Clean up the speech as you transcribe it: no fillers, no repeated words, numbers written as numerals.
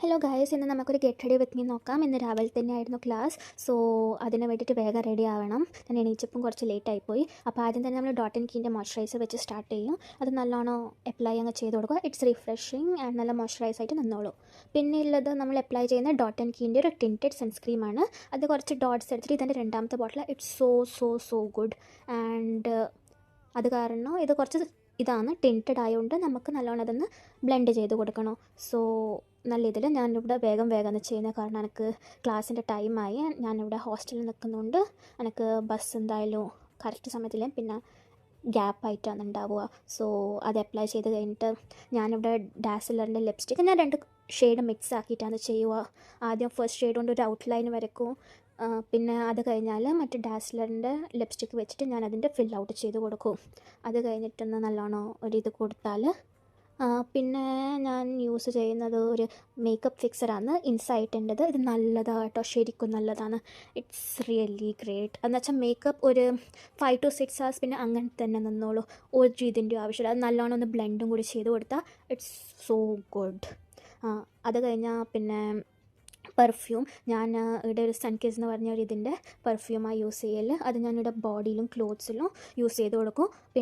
Hello guys, ഇന്ന് നമുക്കൊരു get ready with me നോക്കാം. ഇന്ന് രാവിലെ തന്നെയായിരുന്നു ക്ലാസ്. സോ അതിന് വേണ്ടിയിട്ട് വേഗം റെഡി ആവണം. ഞാൻ എണീച്ചപ്പം കുറച്ച് ലേറ്റ് ആയിപ്പോയി. അപ്പോൾ ആദ്യം തന്നെ നമ്മൾ ഡോട്ട് ആൻഡ് കീൻ്റെ മോയ്സ്ചറൈസർ വെച്ച് സ്റ്റാർട്ട് ചെയ്യും. അത് നല്ലോണം അപ്ലൈ അങ്ങ് ചെയ്ത് കൊടുക്കുക. ഇറ്റ്സ് റിഫ്രഷിങ് ആൻഡ് നല്ല മോയ്സ്ചറൈസ് ആയിട്ട് നിന്നോളൂ. പിന്നെ ഉള്ളത് നമ്മൾ അപ്ലൈ ചെയ്യുന്ന ഡോട്ട് ആൻഡ് കീൻ്റെ ഒരു ടിൻറ്റഡ് സൺസ്ക്രീമാണ്. അത് കുറച്ച് ഡോട്ട്സ് എടുത്തിട്ട് ഇതിൻ്റെ രണ്ടാമത്തെ bottle. It's so good. And അത് കാരണം ഇത് കുറച്ച് ഇതാണ് ടിൻറ്റഡ് ആയതുകൊണ്ട് നമുക്ക് നല്ലോണം അതൊന്ന് ബ്ലെൻഡ് ചെയ്ത് കൊടുക്കണം. സോ നല്ല ഇതിൽ ഞാനിവിടെ വേഗം ചെയ്യുന്നത് കാരണം എനിക്ക് ക്ലാസ്സിൻ്റെ ടൈമായി. ഞാനിവിടെ ഹോസ്റ്റലിൽ നിൽക്കുന്നതുകൊണ്ട് എനിക്ക് ബസ് എന്തായാലും കറക്റ്റ് സമയത്തില്ല, പിന്നെ ഗ്യാപ്പായിട്ടാണ് ഉണ്ടാവുക. സോ അത് അപ്ലൈ ചെയ്ത് കഴിഞ്ഞിട്ട് ഞാനിവിടെ ഡാസിലറിൻ്റെ ലിപ്സ്റ്റിക്ക് ഞാൻ 2 ഷെയ്ഡ് മിക്സ് ആക്കിയിട്ടാണ് ചെയ്യുക. ആദ്യം ഫസ്റ്റ് ഷെയ്ഡ് കൊണ്ട് ഒരു ഔട്ട്ലൈൻ വരക്കും, പിന്നെ അത് കഴിഞ്ഞാൽ മറ്റേ ഡാസ്ലറിൻ്റെ ലിപ്സ്റ്റിക്ക് വെച്ചിട്ട് ഞാൻ അതിൻ്റെ ഫിൽ ഔട്ട് ചെയ്ത് കൊടുക്കും. അത് കഴിഞ്ഞിട്ടൊന്ന് നല്ലോണം ഒരിത് കൊടുത്താൽ പിന്നെ ഞാൻ യൂസ് ചെയ്യുന്നത് ഒരു മേക്കപ്പ് ഫിക്സറാണ് ഇൻസൈറ്റിൻ്റെത്. ഇത് നല്ലതാട്ടോ, ശരിക്കും നല്ലതാണ്. It's really great. എന്ന് വെച്ചാൽ മേക്കപ്പ് ഒരു 5 to 6 hours പിന്നെ അങ്ങനെ തന്നെ നിന്നോളൂ. ഒരു ഇതിൻ്റെ ആവശ്യമില്ല. അത് നല്ലോണം ഒന്ന് ബ്ലെൻഡും കൂടി ചെയ്ത് കൊടുത്താൽ ഇറ്റ്സ് സോ ഗുഡ്. അത് കഴിഞ്ഞാൽ പിന്നെ പെർഫ്യൂം ഞാൻ ഇവിടെ ഒരു സൺകിസ് എന്ന് പറഞ്ഞ ഒരു ഇതിൻ്റെ പെർഫ്യൂമാണ് യൂസ് ചെയ്യൽ. അത് ഞാനിവിടെ ബോഡിയിലും ക്ലോത്ത്സിലും യൂസ് ചെയ്ത് കൊടുക്കും. പിന്നെ